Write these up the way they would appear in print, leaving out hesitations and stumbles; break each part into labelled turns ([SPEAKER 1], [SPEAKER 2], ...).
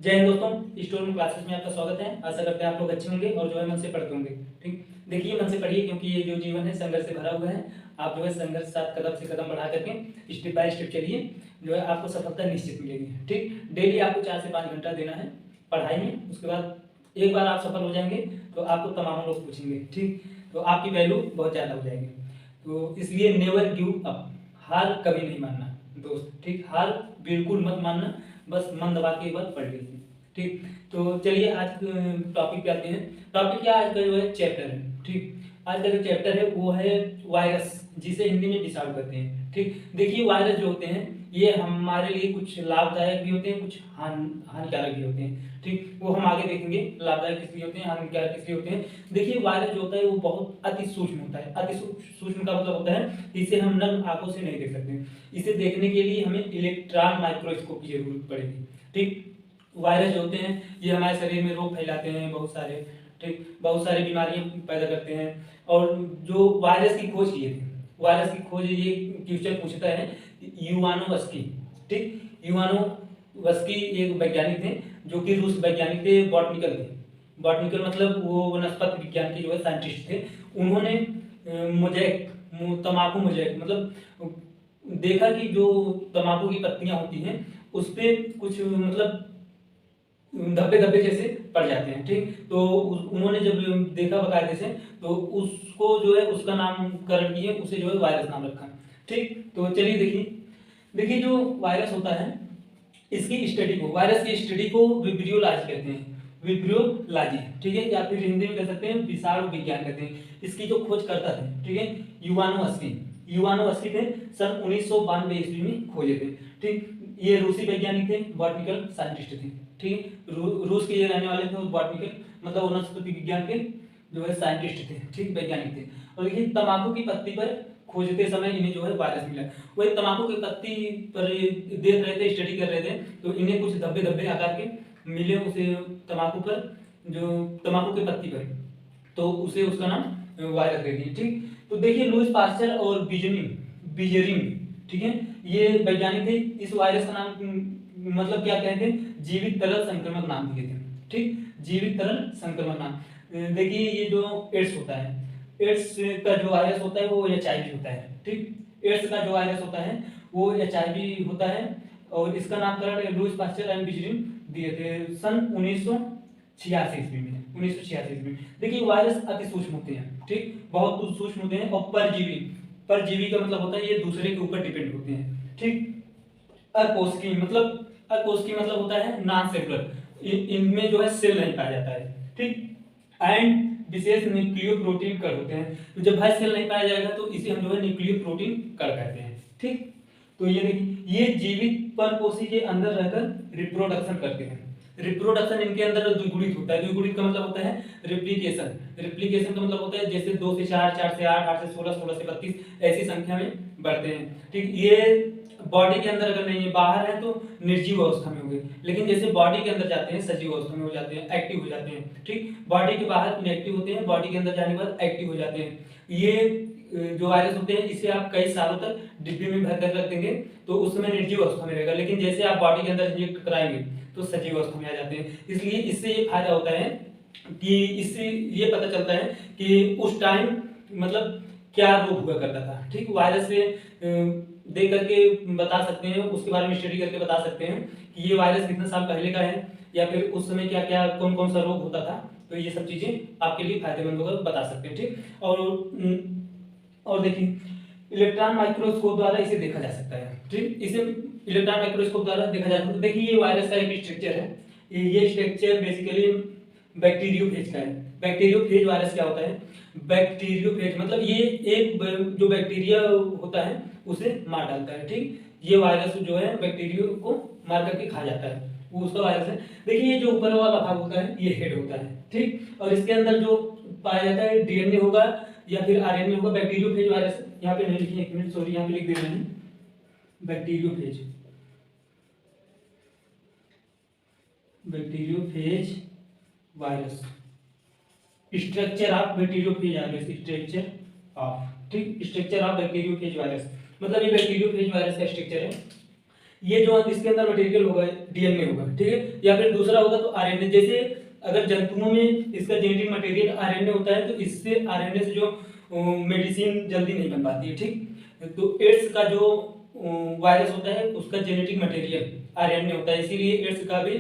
[SPEAKER 1] जय हिंद दोस्तों, स्टोर में क्लासेस में आपका स्वागत है। आशा करते हैं आप लोग अच्छे होंगे और जो है मन से पढ़ते होंगे। ठीक, देखिए मन से पढ़िए क्योंकि ये जो जीवन है संघर्ष से भरा हुआ है। आप जो है संघर्ष के साथ कदम से कदम बढ़ा करके स्टेप बाय स्टेप चलिए, जो है आपको सफलता निश्चित मिलेगी। ठीक, डेली आपको 4 से 5 घंटा देना है पढ़ाई में। उसके बाद एक बार आप सफल हो जाएंगे तो आपको तमाम लोग पूछेंगे, ठीक, तो आपकी वैल्यू बहुत ज़्यादा हो जाएगी। तो इसलिए नेवर गिव अप, हार कभी नहीं मानना दोस्त। ठीक, हार बिल्कुल मत मानना, बस मन दबा के एक बार पढ़ लीजिए। ठीक, तो चलिए आज टॉपिक पे आते हैं। टॉपिक क्या आज का जो है चैप्टर है। ठीक, आज का जो चैप्टर है वो है वायरस, जिसे हिंदी में विषाणु कहते हैं। ठीक, देखिए वायरस जो होते हैं ये हमारे लिए कुछ लाभदायक भी होते हैं, कुछ हानिकारक भी होते हैं। ठीक, वो हम आगे देखेंगे लाभदायक किस लिए होते हैं, हानिकारक किस लिए होते हैं। देखिए वायरस जो होता है वो बहुत अति सूक्ष्म होता है। अति सूक्ष्म का मतलब होता है इसे हम नग्न आंखों से नहीं देख सकते। इसे देखने के लिए हमें इलेक्ट्रॉन माइक्रोस्कोप की जरूरत पड़ेगी। ठीक, वायरस जो होते हैं ये हमारे शरीर में रोग फैलाते हैं बहुत सारे। ठीक, बहुत सारी बीमारियां पैदा करते हैं। और जो वायरस की खोज किए थे, वायरस की खोज ये क्वेश्चन पूछता है यूवानोवस्की। ठीक, यूवानोवस्की एक वैज्ञानिक थे जो कि रूस वैज्ञानिक थे, बॉटनिकल थे। बॉटनिकल मतलब वो वनस्पति विज्ञान के जो है साइंटिस्ट थे। उन्होंने मोजैक, तम्बाकू मोजैक मतलब देखा कि जो तम्बाकू की पत्तियां होती हैं उस पर कुछ मतलब धब्बे धब्बे जैसे पड़ जाते हैं। ठीक, तो उन्होंने जब देखा बकायदे से तो उसको जो है उसका नामकरण किए, उसे जो है वायरस नाम रखा। ठीक, तो चलिए देखिए जो वायरस होता है इसकी स्टडी को, वायरस की स्टडी को विब्रियोलॉजी कहते हैं। विब्रियोलॉजी, ठीक है, या फिर हिंदी में कह सकते हैं विषाणु विज्ञान कहते हैं। इसकी जो खोज करता थे, ठीक है, यूवानोवस्की थे। सन 1992 ईस्वी में खोजे थे। ठीक, ये रूसी वैज्ञानिक थे, बॉटनिकल साइंटिस्ट थे। ठीक है, रूस के ये रहने वाले थे, बॉटनिकल मतलब वनस्पति विज्ञान के जो है साइंटिस्ट थे। ठीक, वैज्ञानिक थे। और देखिए तंबाकू की पत्ती पर खोजते समय इन्हें जो है वायरस मिला। वही तंबाकू की पत्ती पर देख रहे थे, स्टडी कर रहे थे, तो इन्हें कुछ धब्बे धब्बे आकार के मिले उसे तंबाकू पर, जो तंबाकू की पत्ती पर, तो उसे उसका नाम वायरस दे दिए। ठीक, तो देखिए लुईस पास्चर और बीजरिंग, ठीक है, ये वैज्ञानिक थे। इस वायरस का नाम मतलब क्या कहते हैं, जीवित तरल संक्रमण नाम दिए थे। ठीक, जीवित तरल संक्रमण नाम। देखिए ये जो एड्स होता है, एड्स का जो वायरस होता है वो एचआईवी होता है। ठीक, एड्स का जो वायरस होता है वो एचआईवी होता है। और इसका नामकरण लुईस पास्चर एंड बीजरिंग दिए थे सन 1986 ईस्वी में। 1986 ईस्वी में। देखिए वायरस अति सूक्ष्म होते हैं। ठीक, बहुत सूक्ष्म होते हैं। और परजीवी, परजीवी का मतलब होता है ये दूसरे के ऊपर डिपेंड होते हैं। ठीक, अकोष्ठी मतलब होता है नॉन सेलुलर, इनमें जो है सेल नहीं पाया जाता है। ठीक, एंड विशेष न्यूक्लियो प्रोटीन कण होते हैं। तो जब भाई सेल नहीं पाया जाएगा तो इसे हम जो है न्यूक्लियो प्रोटीन कण कहते हैं। ठीक, तो ये देखिए ये जीवित परपोषी के अंदर रहकर रिप्रोडक्शन करते हैं। रिप्रोडक्शन इनके अंदर द्विगुणित होता है। द्विगुणित का मतलब होता है रिप्लिकेशन। रिप्लिकेशन का मतलब होता है जैसे 2 से 4, 4 से 8, 8 से 16, 16 से 32 ऐसी संख्या में बढ़ते हैं। ठीक, ये बॉडी के अंदर अगर नहीं है, बाहर है तो निर्जीव अवस्था में होंगे, लेकिन जैसे बॉडी के अंदर जाते हैं सजीव अवस्था में हो जाते हैं, एक्टिव हो जाते हैं। ठीक, बॉडी के बाहर इनएक्टिव होते हैं, बॉडी के अंदर जाने के बाद एक्टिव हो जाते हैं। ये जो वायरस होते हैं इसे आप कई सालों तक डिब्बे में भर कर रख देंगे तो उस समय निर्जीव अवस्था में रहेगा, लेकिन जैसे आप बॉडी के अंदर इंजेक्ट कराएंगे तो सजीव अवस्था में आ जाते हैं। इसलिए इससे ये फायदा होता है कि इससे ये पता चलता है कि उस टाइम मतलब क्या रोग हुआ करता था। ठीक, वायरस से देख करके बता सकते हैं, उसके बारे में स्टडी करके बता सकते हैं कि ये वायरस कितने साल पहले का है, या फिर उस समय क्या क्या कौन कौन सा रोग होता था। तो ये सब चीजें आपके लिए फायदेमंद होकर बता सकते हैं। ठीक, और देखिए इलेक्ट्रॉन माइक्रोस्कोप द्वारा इसे देखा जा सकता है। ठीक, इसे इलेक्ट्रॉन माइक्रोस्कोप द्वारा देखा जा सकता है। देखिए ये वायरस का एक स्ट्रक्चर है। ये स्ट्रक्चर बेसिकली बैक्टीरियोफेज का है। बैक्टीरियोफेज वायरस क्या होता है, बैक्टीरियोफेज मतलब ये एक जो बैक्टीरिया होता है उसे मार डालता है। ठीक, ये वायरस जो है बैक्टीरिया को मार करके खा जाता है, वो उसका वायरस है। देखिए ये जो ऊपर वाला भाग होता है ये हेड होता है। ठीक, और इसके अंदर जो पाया जाता है डीएनए होगा या फिर आरएनए होगा। बैक्टीरियोफेज वायरस यहाँ पे नहीं लिखी, एक मिनट सॉरी, यहाँ पे लिख दे रहे हैं bacteriophage, bacteriophage virus, structure of bacteriophage virus, structure of, ठीक, स्ट्रक्चर ऑफ बैक्टीरियोफेज वायरस मतलब ये बैक्टीरियोफेज वायरस का स्ट्रक्चर है। ये जो इसके अंदर मटेरियल होगा डीएनए होगा, ठीक है, या फिर दूसरा होगा तो आरएनए। जैसे अगर जंतुओं में इसका जेनेटिक मटेरियल आरएनए होता है तो इससे आरएनए से जो मेडिसिन जल्दी नहीं बन पाती है, ठीक। तो एड्स का जो वायरस होता है उसका जेनेटिक मटेरियल आरएनए होता है, इसीलिए एड्स का भी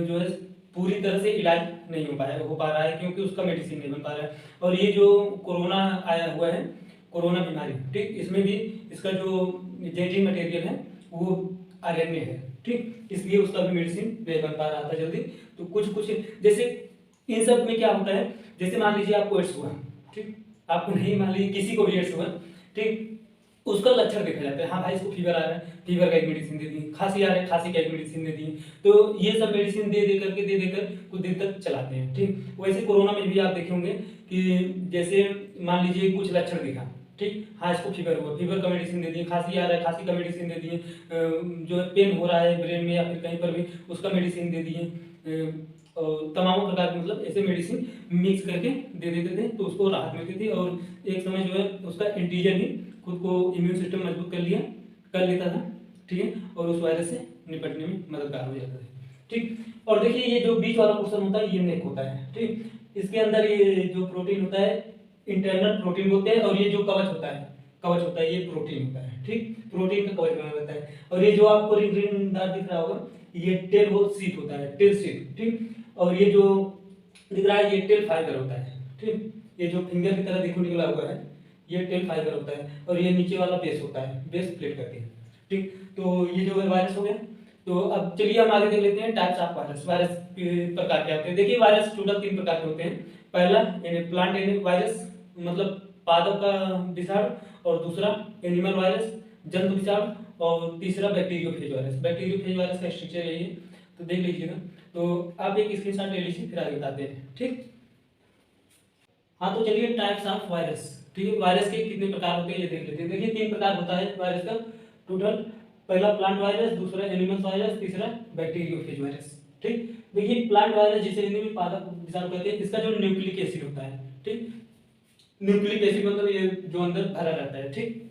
[SPEAKER 1] जो है पूरी तरह से इलाज नहीं हो पा रहा है क्योंकि उसका मेडिसिन नहीं बन पा रहा है। और ये जो कोरोना आया हुआ है, कोरोना बीमारी, ठीक, इसमें भी इसका जो जेनेटिक मटेरियल है वो आरएनए है, ठीक, इसलिए उसका भी मेडिसिन नहीं बन पा रहा था जल्दी। तो कुछ जैसे इन सब में क्या होता है, जैसे मान लीजिए आपको एड्स हुआ, ठीक, आपको नहीं, मान लीजिए किसी को भी एड्स हुआ, ठीक, उसका लक्षण देखा जाता है, हाँ भाई इसको फीवर आ रहा है, फीवर का एक मेडिसिन दे दी, खांसी आ रहा है, खांसी का एक मेडिसिन दे दी। तो ये सब मेडिसिन दे देकर कुछ दिन तक चलाते हैं, ठीक। वैसे कोरोना में भी आप देखे होंगे कि जैसे मान लीजिए कुछ लक्षण दिखा, ठीक, हाँ इसको फीवर हुआ, फीवर का मेडिसिन दे दिए, खांसी आ रहा है, खांसी का मेडिसिन दे दिए, जो है पेन हो रहा है ब्रेन में या फिर कहीं पर भी उसका मेडिसिन दे दिए, तमाम प्रकार के मतलब ऐसे मेडिसिन मिक्स करके दे देते थे तो उसको राहत मिलती थी। और एक समय जो है उसका एंटीजन ही खुद को इम्यून सिस्टम मजबूत कर लेता था, ठीक है, और उस वायरस से निपटने में मददगार हो जाता था, ठीक। और देखिए ये जो बीच वाला पोर्शन होता है ये नेक होता है, ठीक, इसके अंदर ये जो प्रोटीन होता है इंटरनल प्रोटीन बोलते हैं, और ये जो कवच होता है ये प्रोटीन होता है, ठीक, प्रोटीन का कवच बना रहता है। और ये जो आपको रिंग रिंग दार दिख रहा होगा ये टेल शीट होता है, टेल शीट, ठीक। और ये जो दिख रहा है ये टेल फाइबर होता है, ठीक, ये जो फिंगर की तरह देखो निकला हुआ है ये टेल फाइबर होता है। और ये नीचे वाला बेस होता है, बेस प्लेट करती है, ठीक। तो ये जो है वायरस हो गया। तो अब चलिए हम आगे देख लेते हैं टाइप्स ऑफ वायरस। वायरस के प्रकार क्या होते हैं। देखिए वायरस टोटल 3 प्रकार के होते हैं। पहला प्लांट वायरस मतलब पादप का विषाणु, और दूसरा एनिमल वायरस जंतु विषाणु, और तीसरा बैक्टीरियोफेज वायरस। बैक्टीरियोफेज वायरस का स्ट्रक्चर यही है, तो देख लीजिएगा। तो आप एक स्क्रीनशॉट ले लीजिए फिर आगे बताते हैं, ठीक। हाँ तो चलिए टाइप्स ऑफ वायरस, ठीक है, वायरस के कितने प्रकार होते हैं ये देख लेते हैं। देखिए 3 प्रकार होता है वायरस का टोटल। पहला प्लांट वायरस, दूसरा एनिमल वायरस, तीसरा बैक्टीरियोफेज वायरस, ठीक। देखिए प्लांट वायरस जिसे हिंदी में पादप विषाणु कहते हैं, इसका जो न्यूक्लिक एसिड होता है, ठीक, न्यूक्लिक एसिड मतलब ये जो अंदर भरा रहता है, ठीक,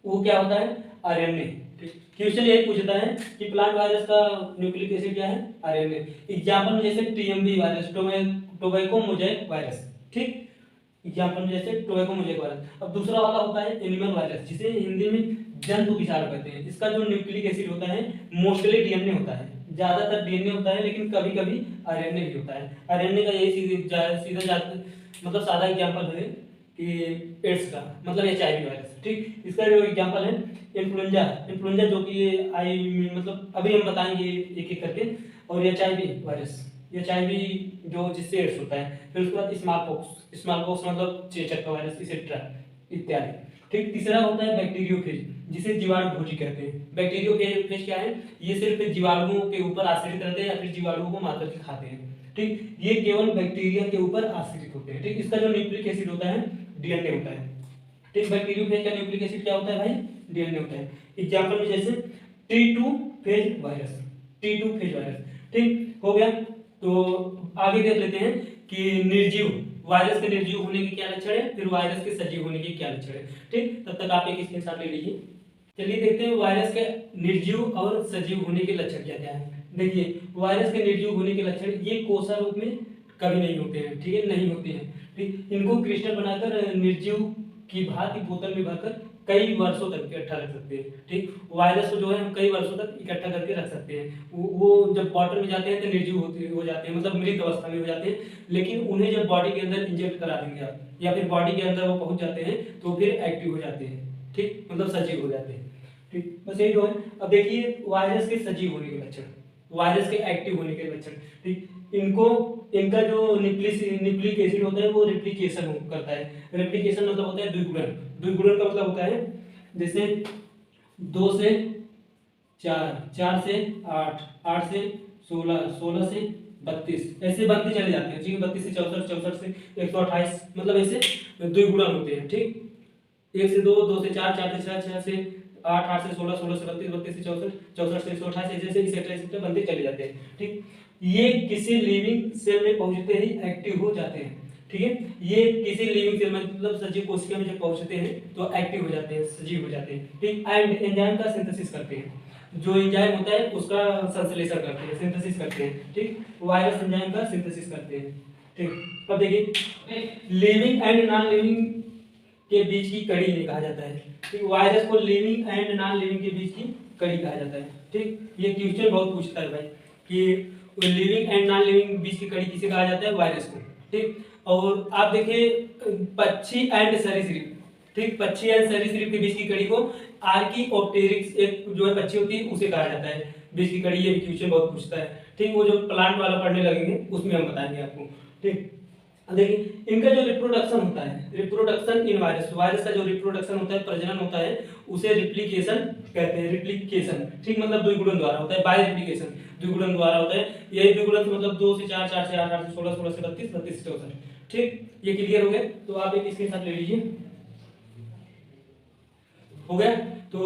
[SPEAKER 1] वो क्या होता है आरएनए, ठीक। क्वेश्चन यही पूछता है कि प्लांट वायरस का न्यूक्लिक एसिड क्या है आरएनए। एग्जांपल में जैसे TMV virus, tobacco Mosaic virus, ठीक, एग्जांपल में जैसे टोबैको मोजाइक वायरस। अब दूसरा वाला होता है एनिमल वायरस जिसे हिंदी में जंतु विषाणु कहते हैं। इसका जो न्यूक्लिक एसिड होता है मोस्टली डीएनए होता है, ज्यादातर डीएनए होता है, लेकिन कभी कभी आरएनए भी होता है। आरएनए का यही सीधा मतलब सादा एग्जांपल है कि एड्स का मतलब एचआईवी वायरस, ठीक। इसका जो एग्जांपल है इन्फ्लुएंजा जो कि आई मतलब अभी हम बताएंगे एक एक करके। और एचआईवी वायरस, एचआईवी जो जिससे एड्स होता है। फिर उसके बाद स्मॉल पॉक्स मतलब चेचक का वायरस एक्सेट्रा इत्यादि, ठीक। तीसरा होता है बैक्टीरियोफेज जिसे जीवाणु भोजी कहते हैं। बैक्टीरियोफेज क्या है, ये सिर्फ जीवाणुओं के ऊपर आश्रित रहते हैं या फिर जीवाणुओं को मार करके खाते हैं, ठीक। ये केवल बैक्टीरिया के ऊपर आश्रित होते हैं, ठीक। इसका जो न्यूक्लिक एसिड होता है डीएनए होता है, ठीक। बैक्टीरियोफेज का न्यूक्लिक एसिड क्या होता है भाई डीएनए होता है। एग्जांपल में जैसे टी2 फेज वायरस, ठीक हो गया। तो आगे देख लेते हैं कि निर्जीव वायरस के निर्जीव होने के क्या लक्षण है, फिर वायरस के सजीव होने के क्या लक्षण है, ठीक। तब तक आप एक स्क्रीनशॉट ले लीजिए। चलिए देखते हैं वायरस के निर्जीव और सजीव होने के लक्षण क्या क्या है। देखिए वायरस के निर्जीव होने के लक्षण ये कोशा रूप में कभी नहीं होते हैं, ठीक है, नहीं होते हैं, ठीक। इनको क्रिस्टल बनाकर निर्जीव की भांति बोतल में भरकर कई वर्षों तक इकट्ठा रख सकते हैं, ठीक। वायरस को जो है हम कई वर्षों तक इकट्ठा करके रख सकते हैं। वो जब बॉटल में जाते हैं तो निर्जीव हो जाते हैं, मतलब मृत अवस्था में हो जाते हैं। लेकिन उन्हें जब बॉडी के अंदर इंजेक्ट करा देंगे आप या फिर बॉडी के अंदर वो पहुंच जाते हैं तो फिर एक्टिव हो जाते हैं, ठीक, मतलब सजीव हो जाते हैं, ठीक। बस यही जो है। अब देखिए वायरस के सजीव होने के लक्षण, वायरस के एक्टिव होने के लक्षण, ठीक। इनका जो न्यूक्लिक एसिड होता है वो रेप्लिकेशन करता है। रेप्लिकेशन मतलब होता है द्विगुणन का मतलब होता है जैसे 2 से 4, 4 से 8, 8 से 16, 16 से 32 ऐसे बढ़ते चले जाते हैं, ठीक। 32 से 64, 64 से 128 मतलब ऐसे द्विगुणन होते हैं, ठीक। 1 से 2, 2 से 4, 4 से 6, 6 से 8, 8 से 16, 16 से 32, 32 से 64, 64 से 128 ऐसे एक्सेट्रा बनते चले जाते हैं, ठीक। ये किसी लिविंग सेल में पहुंचते ही एक्टिव हो जाते हैं, ठीक है। ये किसी लिविंग सेल में मतलब सजीव कोशिका में जब पहुंचते हैं तो एक्टिव हो जाते हैं, सजीव हो जाते हैं, ठीक। एंड एंजाइम का सिंथेसिस करते हैं। जो एंजाइम होता है उसका संश्लेषण करते हैं, सिंथेसिस करते हैं, ठीक। वायरस एंजाइम का सिंथेसिस करते हैं, ठीक। अब देखिए लिविंग एंड नॉन लिविंग के बीच की कड़ी नहीं कहा जाता है, ठीक। वायरस को लिविंग एंड नॉन लिविंग के बीच की कड़ी कहा जाता है, ठीक। ये क्वेश्चन बहुत पूछता है भाई कि लिविंग एंड नॉन लिविंग बीच की कड़ी किसे कहा जाता है, वायरस को, ठीक। और आप देखिए पक्षी एंड सरीसृप, ठीक, पक्षी एंड सरीसृप के बीच की कड़ी को आर्कियोप्टेरिक्स एक जो है पक्षी होती है उसे कहा जाता है बीच की कड़ी। ये भी क्वेश्चन बहुत पूछता है, ठीक। वो जो प्लांट वाला पढ़ने लगेंगे उसमें हम बताएंगे आपको, ठीक। देखिए इनका जो रिप्रोडक्शन होता है, रिप्रोडक्शन इन वायरस, वायरस का जो रिप्रोडक्शन होता है, प्रजनन होता है, उसे रिप्लिकेशन कहते हैं, रिप्लिकेशन, ठीक। मतलब द्विगुणन द्वारा होता है, बाय रिप्लिकेशन, द्विगुणन द्वारा होता है। यही द्विगुणन से मतलब 2 से 4, 4 से 8, 8 से 16, 16 से 32, 32 से 64, ठीक। ये क्लियर हो गया? तो आप एक इसके साथ ले लीजिए, हो गया। तो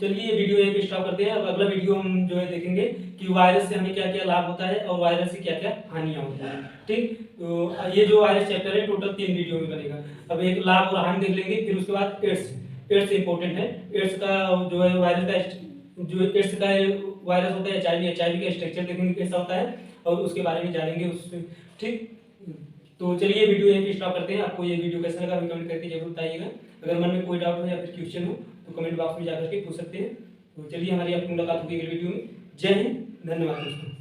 [SPEAKER 1] चलिए ये वीडियो यहीं पे स्टॉप करते हैं। अब अगला वीडियो हम जो है देखेंगे कि वायरस से हमें क्या क्या लाभ होता है और वायरस से क्या क्या हानियां होती हैं, ठीक। तो ये जो वायरस चैप्टर है टोटल 3 वीडियो में बनेगा। अब एक लाभ और हानि देख लेंगे, फिर उसके बाद एड्स, एड्स इंपॉर्टेंट है। एड्स का जो है वायरस का जो एड्स का वायरस होता है एचआईवी का स्ट्रक्चर देखेंगे कैसा होता है और उसके बारे में जानेंगे उससे, ठीक। तो चलिए वीडियो यहीं पे स्टॉप करते हैं। आपको ये वीडियो कैसा लगा कमेंट करके जरूर बताइएगा। अगर मन में कोई डाउट हो या फिर क्वेश्चन हो तो कमेंट बॉक्स में जाकर के पूछ सकते हैं। तो चलिए हमारी आपकी मुलाकात होगी अगले वीडियो में। जय हिंद, धन्यवाद दोस्तों।